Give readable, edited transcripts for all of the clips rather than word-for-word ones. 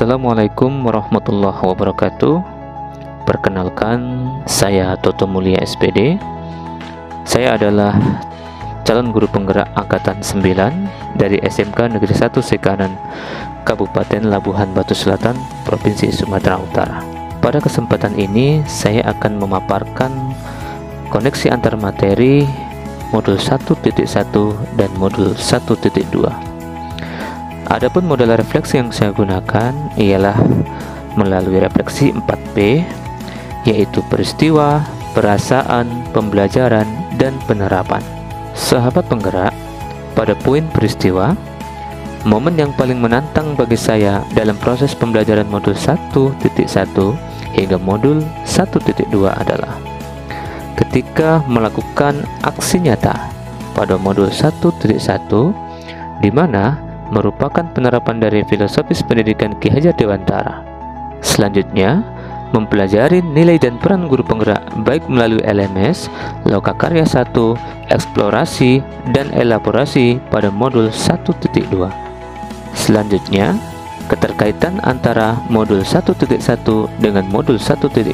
Assalamualaikum warahmatullahi wabarakatuh. Perkenalkan, saya Toto Mulia SPD. Saya adalah calon guru penggerak Angkatan 9 dari SMK Negeri 1 Sekanan, Kabupaten Labuhan Batu Selatan, Provinsi Sumatera Utara. Pada kesempatan ini, saya akan memaparkan koneksi antar materi modul 1.1 dan modul 1.2. Adapun model refleksi yang saya gunakan ialah melalui refleksi 4P, yaitu peristiwa, perasaan, pembelajaran, dan penerapan. Sahabat penggerak, pada poin peristiwa, momen yang paling menantang bagi saya dalam proses pembelajaran modul 1.1 hingga modul 1.2 adalah ketika melakukan aksi nyata pada modul 1.1, di mana merupakan penerapan dari filosofis pendidikan Ki Hajar Dewantara. Selanjutnya, mempelajari nilai dan peran guru penggerak baik melalui LMS, Lokakarya 1, eksplorasi, dan elaborasi pada modul 1.2. Selanjutnya, keterkaitan antara modul 1.1 dengan modul 1.2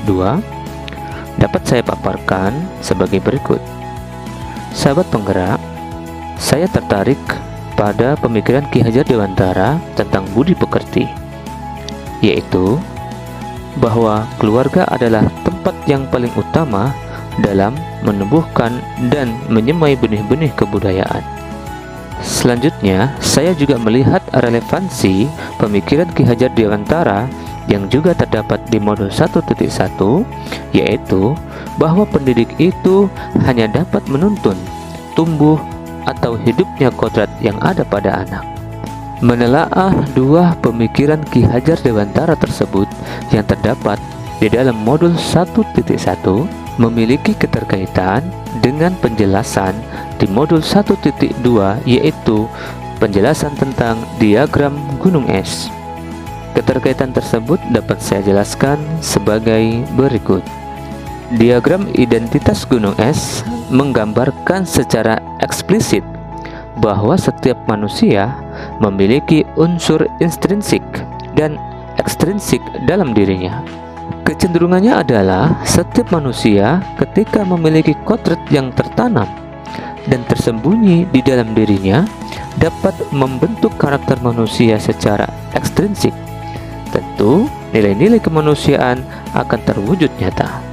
dapat saya paparkan sebagai berikut. Sahabat penggerak, saya tertarik pada pemikiran Ki Hajar Dewantara tentang budi pekerti, yaitu bahwa keluarga adalah tempat yang paling utama dalam menumbuhkan dan menyemai benih-benih kebudayaan. Selanjutnya, saya juga melihat relevansi pemikiran Ki Hajar Dewantara yang juga terdapat di modul 1.1, yaitu bahwa pendidik itu hanya dapat menuntun, tumbuh, atau hidupnya kodrat yang ada pada anak. Menelaah dua pemikiran Ki Hajar Dewantara tersebut yang terdapat di dalam modul 1.1 memiliki keterkaitan dengan penjelasan di modul 1.2, yaitu penjelasan tentang diagram gunung es. Keterkaitan tersebut dapat saya jelaskan sebagai berikut. Diagram identitas gunung es menggambarkan secara eksplisit bahwa setiap manusia memiliki unsur intrinsik dan ekstrinsik dalam dirinya. Kecenderungannya adalah setiap manusia ketika memiliki kodrat yang tertanam dan tersembunyi di dalam dirinya dapat membentuk karakter manusia secara ekstrinsik. Tentu, nilai-nilai kemanusiaan akan terwujud nyata.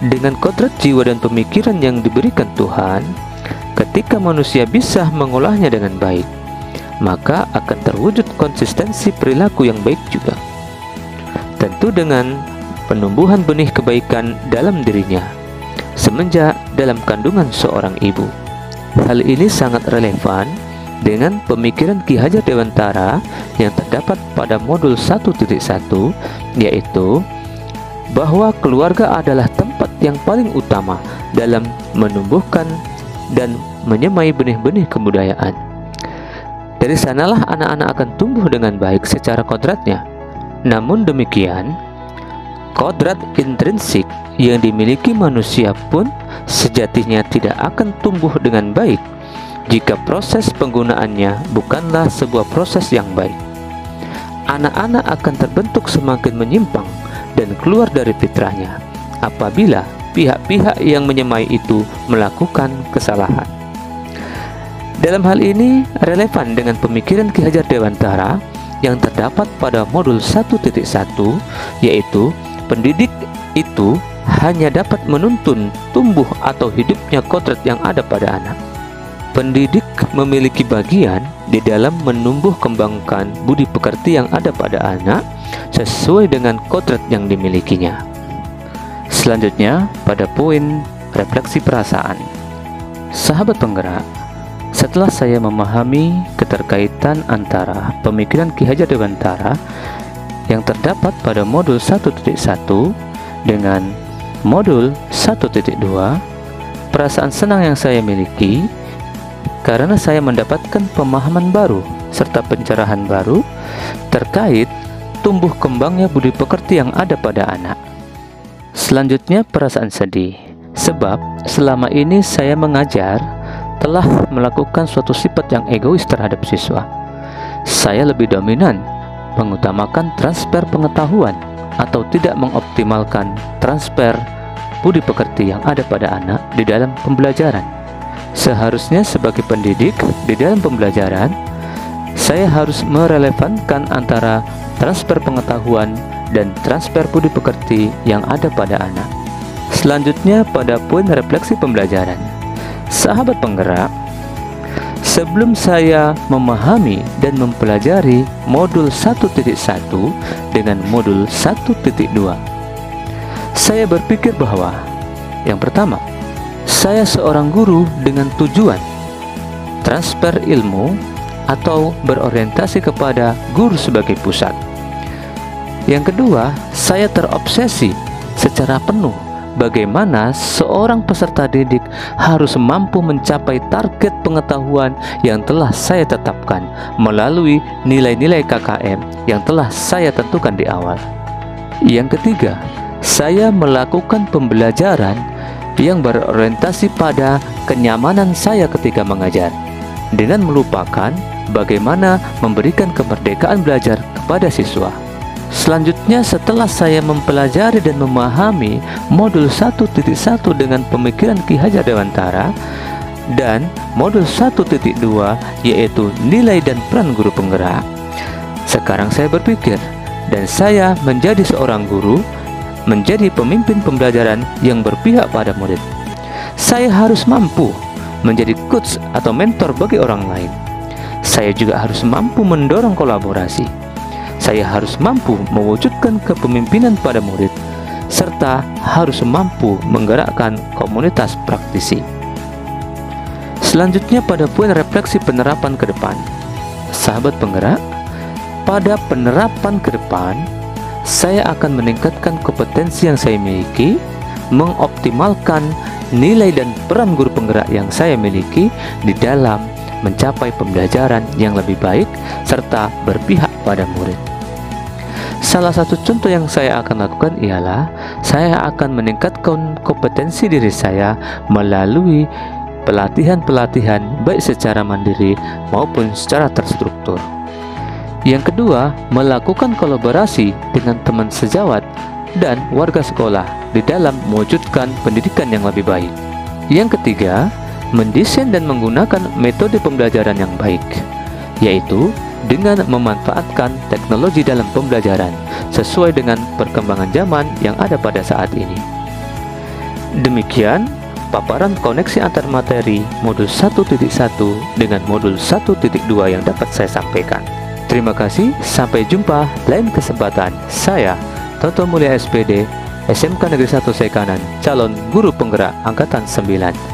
Dengan kodrat jiwa dan pemikiran yang diberikan Tuhan, ketika manusia bisa mengolahnya dengan baik, maka akan terwujud konsistensi perilaku yang baik juga. Tentu dengan penumbuhan benih kebaikan dalam dirinya, semenjak dalam kandungan seorang ibu. Hal ini sangat relevan dengan pemikiran Ki Hajar Dewantara yang terdapat pada modul 1.1, yaitu bahwa keluarga adalah tempat yang paling utama dalam menumbuhkan dan menyemai benih-benih kebudayaan. Dari sanalah anak-anak akan tumbuh dengan baik secara kodratnya. Namun demikian, kodrat intrinsik yang dimiliki manusia pun sejatinya tidak akan tumbuh dengan baik jika proses penggunaannya bukanlah sebuah proses yang baik. Anak-anak akan terbentuk semakin menyimpang dan keluar dari fitrahnya apabila pihak-pihak yang menyemai itu melakukan kesalahan. Dalam hal ini relevan dengan pemikiran Ki Hajar Dewantara yang terdapat pada modul 1.1, yaitu pendidik itu hanya dapat menuntun tumbuh atau hidupnya kodrat yang ada pada anak. Pendidik memiliki bagian di dalam menumbuh kembangkan budi pekerti yang ada pada anak sesuai dengan kodrat yang dimilikinya. Selanjutnya, pada poin refleksi perasaan. Sahabat penggerak, setelah saya memahami keterkaitan antara pemikiran Ki Hajar Dewantara yang terdapat pada modul 1.1 dengan modul 1.2, perasaan senang yang saya miliki karena saya mendapatkan pemahaman baru serta pencerahan baru terkait tumbuh kembangnya budi pekerti yang ada pada anak. Selanjutnya, perasaan sedih, sebab selama ini saya mengajar telah melakukan suatu sifat yang egois terhadap siswa. Saya lebih dominan mengutamakan transfer pengetahuan atau tidak mengoptimalkan transfer budi pekerti yang ada pada anak di dalam pembelajaran. Seharusnya sebagai pendidik di dalam pembelajaran, saya harus merelevankan antara transfer pengetahuan dan transfer budi pekerti yang ada pada anak. Selanjutnya pada poin refleksi pembelajaran. Sahabat penggerak, sebelum saya memahami dan mempelajari modul 1.1 dengan modul 1.2, saya berpikir bahwa yang pertama, saya seorang guru dengan tujuan transfer ilmu atau berorientasi kepada guru sebagai pusat. Yang kedua, saya terobsesi secara penuh bagaimana seorang peserta didik harus mampu mencapai target pengetahuan yang telah saya tetapkan melalui nilai-nilai KKM yang telah saya tentukan di awal. Yang ketiga, saya melakukan pembelajaran yang berorientasi pada kenyamanan saya ketika mengajar, dengan melupakan bagaimana memberikan kemerdekaan belajar kepada siswa. Selanjutnya, setelah saya mempelajari dan memahami modul 1.1 dengan pemikiran Ki Hajar Dewantara dan modul 1.2 yaitu nilai dan peran guru penggerak, sekarang saya berpikir dan saya menjadi seorang guru, menjadi pemimpin pembelajaran yang berpihak pada murid. Saya harus mampu menjadi coach atau mentor bagi orang lain. Saya juga harus mampu mendorong kolaborasi. Saya harus mampu mewujudkan kepemimpinan pada murid, serta harus mampu menggerakkan komunitas praktisi. Selanjutnya pada poin refleksi penerapan ke depan. Sahabat penggerak, pada penerapan ke depan, saya akan meningkatkan kompetensi yang saya miliki, mengoptimalkan nilai dan peran guru penggerak yang saya miliki di dalam mencapai pembelajaran yang lebih baik serta berpihak pada murid. Salah satu contoh yang saya akan lakukan ialah saya akan meningkatkan kompetensi diri saya melalui pelatihan-pelatihan baik secara mandiri maupun secara terstruktur. Yang kedua, melakukan kolaborasi dengan teman sejawat dan warga sekolah di dalam mewujudkan pendidikan yang lebih baik. Yang ketiga, mendesain dan menggunakan metode pembelajaran yang baik, yaitu dengan memanfaatkan teknologi dalam pembelajaran sesuai dengan perkembangan zaman yang ada pada saat ini. Demikian paparan koneksi antar materi modul 1.1 dengan modul 1.2 yang dapat saya sampaikan. Terima kasih, sampai jumpa lain kesempatan. Saya Toto Mulia SPD, SMK Negeri 1 Sekanan, calon guru penggerak angkatan 9.